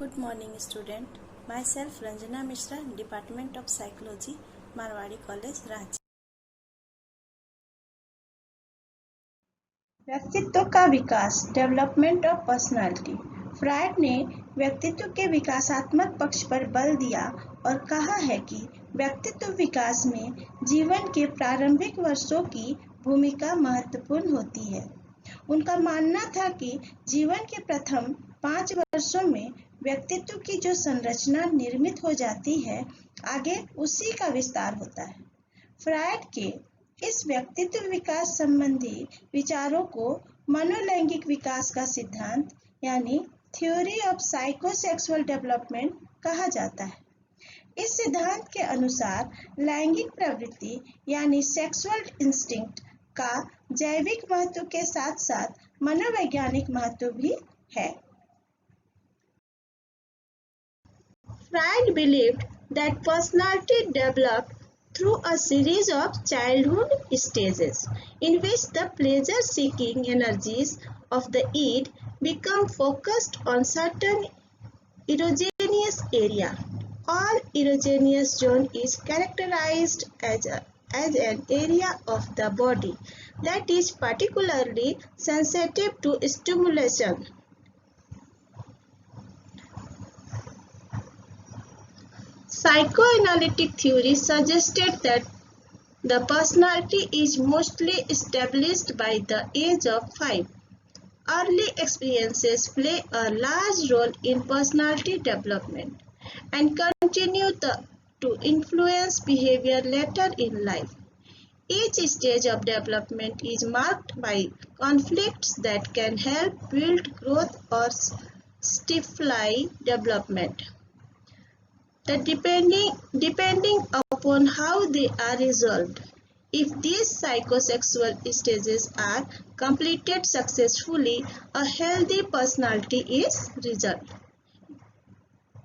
Good morning student. Myself Ranjana Mishra, Department of Psychology, Marwari College, Ranchi. व्यक्तित्व का विकास, development of personality. Freud ने व्यक्तित्व के विकासात्मक पक्ष पर बल दिया और कहा है कि व्यक्तित्व विकास में जीवन के प्रारंभिक वर्षों की भूमिका महत्वपूर्ण होती है। उनका मानना था कि जीवन के प्रथम 5 वर्षों में व्यक्तित्व की जो संरचना निर्मित हो जाती है, आगे उसी का विस्तार होता है। फ्रायड के इस व्यक्तित्व विकास संबंधी विचारों को मनोलैंगिक विकास का सिद्धांत यानी थ्योरी ऑफ साइकोसेक्सुअल डेवलपमेंट कहा जाता है। इस सिद्धांत के अनुसार लैंगिक प्रवृत्ति यानी सेक्सुअल इंस्टिंक्ट का जैविक महत्व के साथ साथ मनोवैज्ञानिक महत्व भी है। Freud believed that personality developed through a series of childhood stages in which the pleasure-seeking energies of the id become focused on certain erogenous area. All erogenous zone is characterized as an area of the body that is particularly sensitive to stimulation. Psychoanalytic theory suggested that the personality is mostly established by the age of 5. Early experiences play a large role in personality development and continue to influence behavior later in life. Each stage of development is marked by conflicts that can help build growth or stifle development. Depending upon how they are resolved. If these psychosexual stages are completed successfully, a healthy personality is resolved.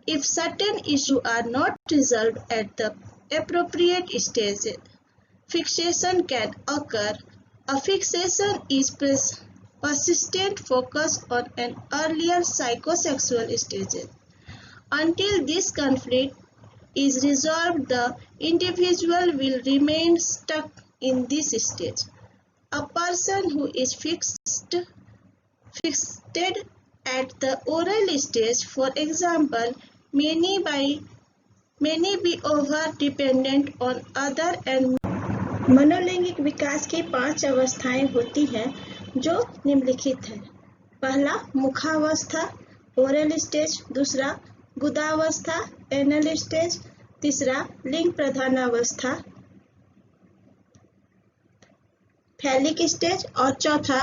If certain issues are not resolved at the appropriate stage, fixation can occur. A fixation is persistent focus on an earlier psychosexual stage. Until this conflict is resolved, the individual will remain stuck in this stage. A person who is fixed at the oral stage, for example, may be over-dependent on other and मनोलैंगिक विकास की 5 अवस्थाएं होती हैं जो निम्नलिखित हैं। पहला मुखावस्था oral stage, दूसरा गुदावस्था anal stage, तीसरा लिंग प्रधानावस्था फैलिक स्टेज और चौथा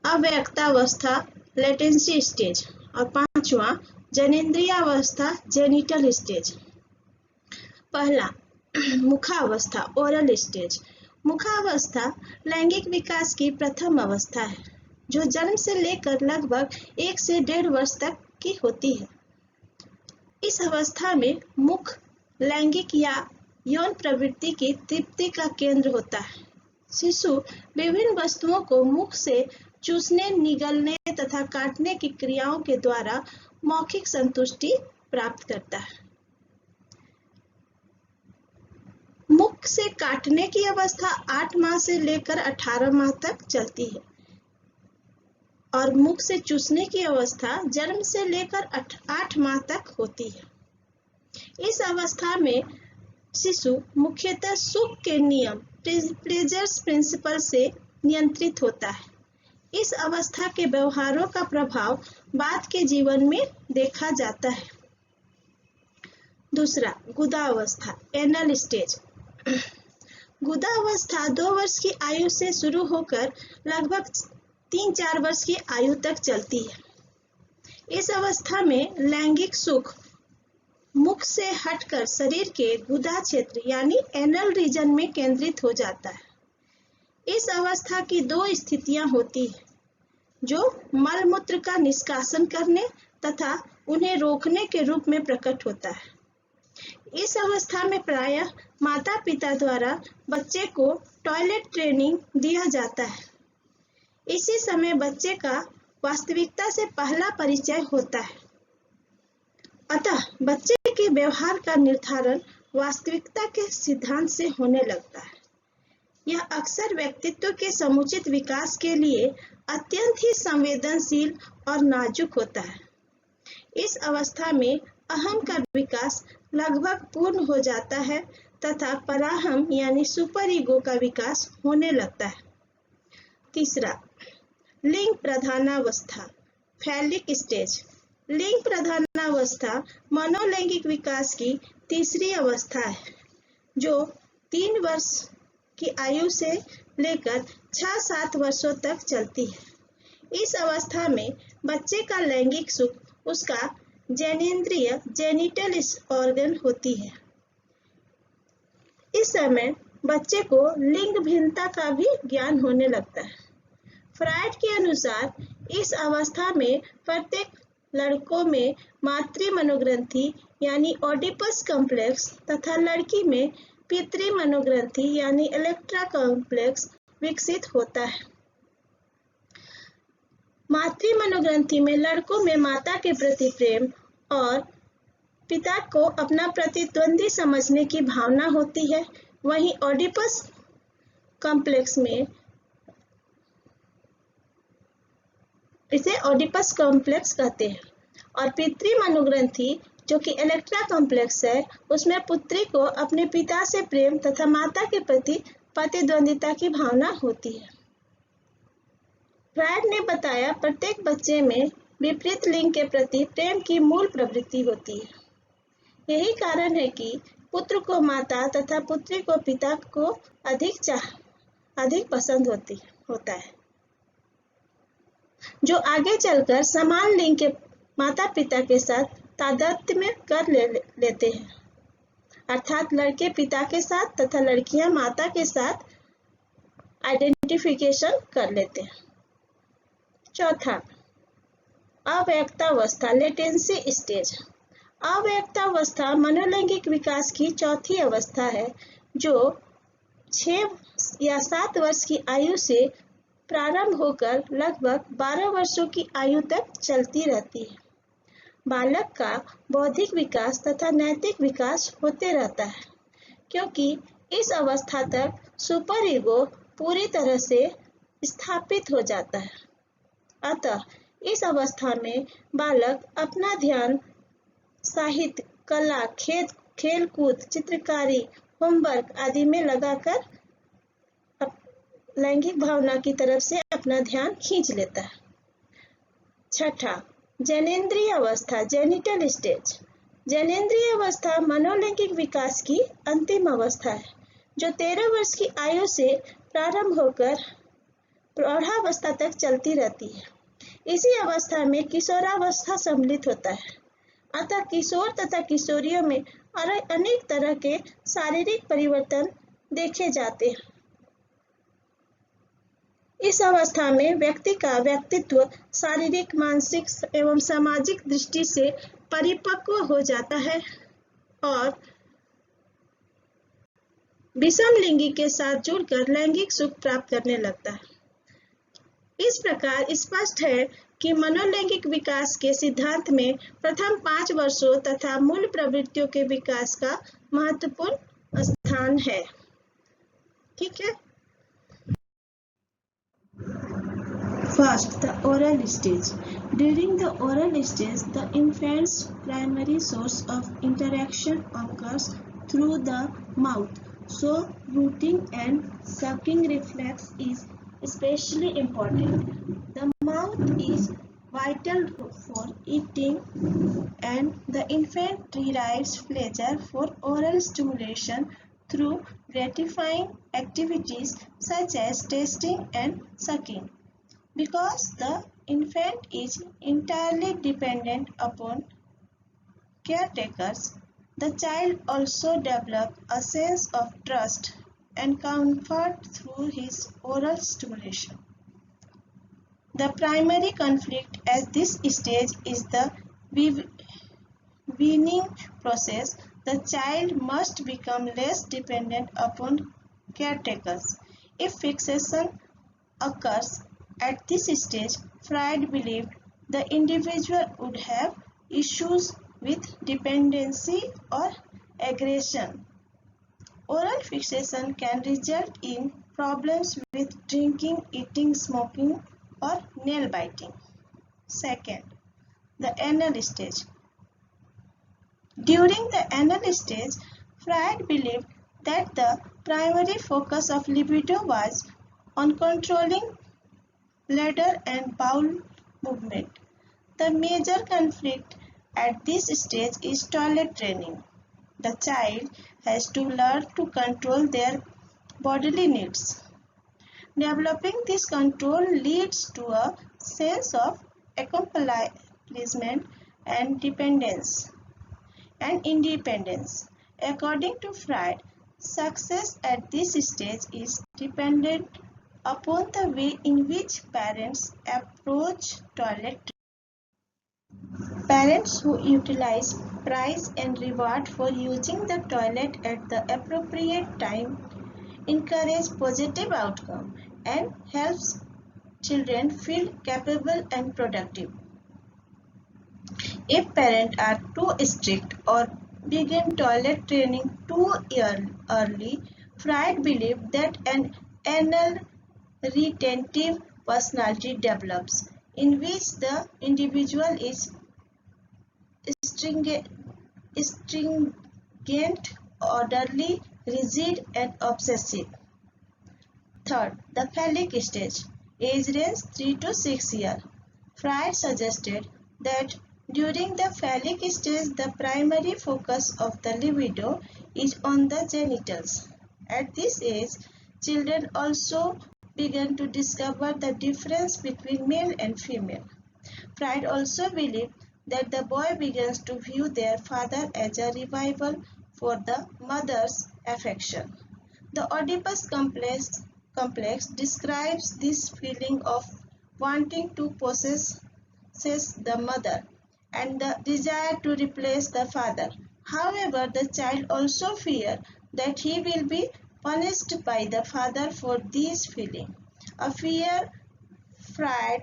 अव्यक्तावस्था लेटेंसी स्टेज और पांचवा जनेंद्रियावस्था जेनिटल स्टेज। पहला मुखावस्था ओरल स्टेज। मुखावस्था लैंगिक विकास की प्रथम अवस्था है जो जन्म से लेकर लगभग 1 से 1.5 वर्ष तक की होती है। इस अवस्था में मुख लैंगिक या यौन प्रवृत्ति की तृप्ति का केंद्र होता है। शिशु विभिन्न वस्तुओं को मुख से चूसने, निगलने तथा काटने की क्रियाओं के द्वारा मौखिक संतुष्टि प्राप्त करता है। मुख से काटने की अवस्था 8 माह से लेकर 18 माह तक चलती है और मुख से चूसने की अवस्था जन्म से लेकर 8 माह तक होती है। इस अवस्था में शिशु मुख्यतः सुख के नियम प्लेजर्स प्रिंसिपल से नियंत्रित होता है। इस अवस्था के व्यवहारों का प्रभाव बाद के जीवन में देखा जाता है। दूसरा गुदावस्था एनल स्टेज। गुदावस्था 2 वर्ष की आयु से शुरू होकर लगभग 3-4 वर्ष की आयु तक चलती है। इस अवस्था में लैंगिक सुख मुख से हटकर शरीर के गुदा क्षेत्र यानी एनल रीजन में केंद्रित हो जाता है। इस अवस्था की 2 स्थितियां होती हैं जो मल मूत्र का निष्कासन करने तथा उन्हें रोकने के रूप में प्रकट होता है। इस अवस्था में प्रायः माता पिता द्वारा बच्चे को टॉयलेट ट्रेनिंग दिया जाता है। इसी समय बच्चे का वास्तविकता से पहला परिचय होता है। अतः बच्चे के व्यवहार का निर्धारण वास्तविकता के सिद्धांत से होने लगता है। यह अक्सर व्यक्तित्व के समुचित विकास के लिए अत्यंत ही संवेदनशील और नाजुक होता है। इस अवस्था में अहम का विकास लगभग पूर्ण हो जाता है तथा पराहम यानी सुपर ईगो का विकास होने लगता है। तीसरा, लिंग प्रधानावस्था, फैलिक स्टेज। लिंग प्रधानावस्था मनोलैंगिक विकास की तीसरी अवस्था है, जो 3 वर्ष की आयु से लेकर 6-7 वर्षों तक चलती है। इस अवस्था में बच्चे का लैंगिक सुख उसका जैनेंद्रिय जेनिटल ऑर्गन होती है। इस समय बच्चे को लिंग भिन्नता का भी ज्ञान होने लगता है। फ्रायड के अनुसार इस अवस्था में प्रत्येक लड़कों में मातृ मनोग्रंथि यानी ओडिपस कॉम्प्लेक्स तथा लड़की में पितृ मनोग्रंथि यानी इलेक्ट्रा कॉम्प्लेक्स विकसित होता है। मातृ मनोग्रंथि में लड़कों में माता के प्रति प्रेम और पिता को अपना प्रतिद्वंदी समझने की भावना होती है। वहीं ओडिपस कॉम्प्लेक्स में इसे ओडिपस कॉम्प्लेक्स कहते हैं और पितृ मनोग्रंथि जो कि इलेक्ट्रा कॉम्प्लेक्स है, उसमें पुत्री को अपने पिता से प्रेम तथा माता के प्रति प्रतिद्वंदिता की भावना होती है। फ्रायड ने बताया प्रत्येक बच्चे में विपरीत लिंग के प्रति प्रेम की मूल प्रवृत्ति होती है। यही कारण है कि पुत्र को माता तथा पुत्री को पिता को अधिक पसंद होता है, जो आगे चलकर समान लिंग के माता पिता के साथ तादात्म्य कर लेते हैं, अर्थात लड़के पिता के साथ तथा लड़कियां माता के साथ आइडेंटिफिकेशन कर लेते हैं। चौथा, अव्यक्तावस्था, लेटेंसी स्टेज। अव्यक्तावस्था मनोलैंगिक विकास की चौथी अवस्था है, जो 6 या 7 वर्ष की आयु से प्रारंभ होकर लगभग 12 वर्षों की आयु तक चलती रहती है। बालक का बौद्धिक विकास तथा नैतिक विकास होते रहता है, क्योंकि इस अवस्था तक सुपर ईगो पूरी तरह से स्थापित हो जाता है। अतः इस अवस्था में बालक अपना ध्यान साहित्य, कला, खेल-कूद, चित्रकारी, होमवर्क आदि में लगाकर लैंगिक भावना की तरफ से अपना ध्यान खींच लेता है। छठा, जैनेंद्रिय अवस्था, जेनिटल स्टेज। जैनेंद्रिय अवस्था मनोलैंगिक विकास की अंतिम अवस्था है, जो 13 वर्ष की आयु से प्रारंभ होकर प्रौढ़ावस्था तक चलती रहती है। इसी अवस्था में किशोरावस्था सम्मिलित होता है। अतः किशोर तथा किशोरियों में अनेक तरह के शारीरिक परिवर्तन देखे जाते हैं। इस अवस्था में व्यक्ति का व्यक्तित्व शारीरिक, मानसिक एवं सामाजिक दृष्टि से परिपक्व हो जाता है और विषम लिंगी के साथ जुड़कर लैंगिक सुख प्राप्त करने लगता है। इस प्रकार स्पष्ट है कि मनोलैंगिक विकास के सिद्धांत में प्रथम 5 वर्षों तथा मूल प्रवृत्तियों के विकास का महत्वपूर्ण स्थान है। ठीक है। First, the oral stage. During the oral stage, the infant's primary source of interaction occurs through the mouth. So, rooting and sucking reflex is especially important. The mouth is vital for eating, and the infant derives pleasure for oral stimulation through gratifying activities such as tasting and sucking. Because the infant is entirely dependent upon caretakers, the child also develops a sense of trust and comfort through his oral stimulation. The primary conflict at this stage is the weaning process. The child must become less dependent upon caretakers. If fixation occurs at this stage, Freud believed the individual would have issues with dependency or aggression. Oral fixation can result in problems with drinking, eating, smoking, or nail biting. Second, the anal stage. During the anal stage, Freud believed that the primary focus of libido was on controlling bladder and bowel movement. The major conflict at this stage is toilet training. The child has to learn to control their bodily needs. Developing this control leads to a sense of accomplishment and dependence and independence. According to Freud, success at this stage is dependent upon the way in which parents approach toilet. Parents who utilize prize and reward for using the toilet at the appropriate time encourage positive outcome and helps children feel capable and productive. If parents are too strict or begin toilet training too early, Freud believed that an anal retentive personality develops, in which the individual is stringent, orderly, rigid, and obsessive. Third, the phallic stage, age range 3 to 6 years. Freud suggested that during the phallic stage, the primary focus of the libido is on the genitals. At this age, children also begin to discover the difference between male and female. Freud also believed that the boy begins to view their father as a rival for the mother's affection. The Oedipus complex describes this feeling of wanting to possess the mother and the desire to replace the father. However, the child also fears that he will be punished by the father for this feeling, a fear Freud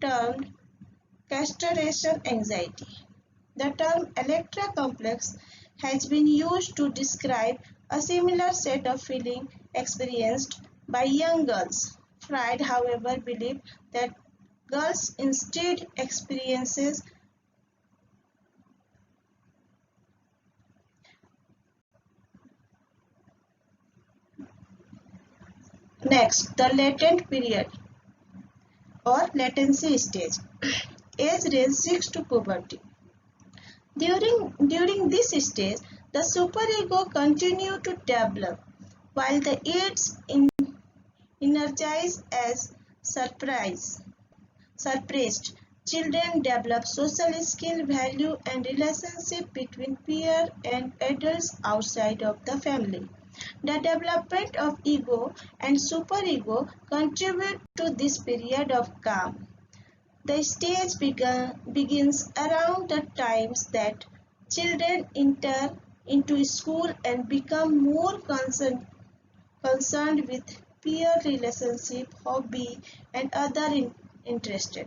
termed castration anxiety. The term Electra complex has been used to describe a similar set of feelings experienced by young girls. Freud, however, believed that girls instead experiences next the latent period or latency stage, age range 6 to puberty. During this stage, the superego continues to develop, while the aids energize as suppressed. Children develop social skill, value, and relationship between peers and adults outside of the family. The development of ego and superego contribute to this period of calm. The stage begins around the times that children enter into school and become more concerned with peer relationship, hobby, and other interests.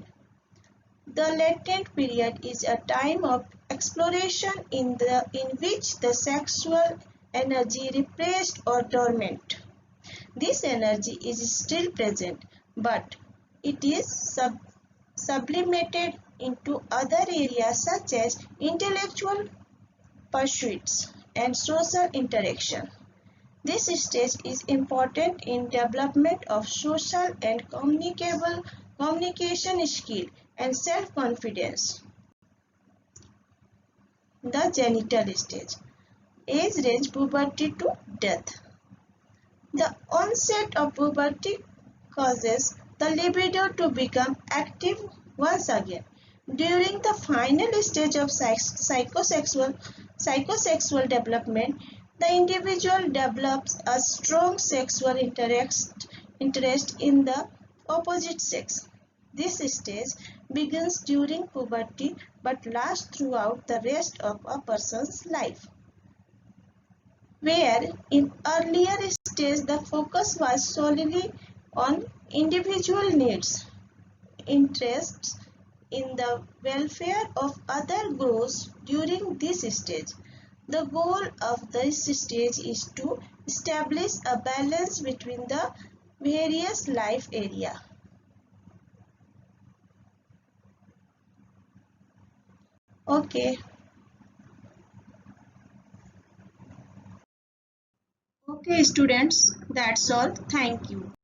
The latent period is a time of exploration in which the sexual energy repressed or dormant. This energy is still present, but it is sublimated into other areas such as intellectual pursuits and social interaction. This stage is important in development of social and communication skill and self-confidence. The genital stage, age range puberty to death. The onset of puberty causes the libido to become active once again. During the final stage of psychosexual development, the individual develops a strong sexual interest in the opposite sex. This stage begins during puberty but lasts throughout the rest of a person's life. Where in earlier stage the focus was solely on individual needs, interests in the welfare of other grows during during this stage. The goal of this stage is to establish a balance between the various life areas. Okay. Okay, students, that's all. Thank you.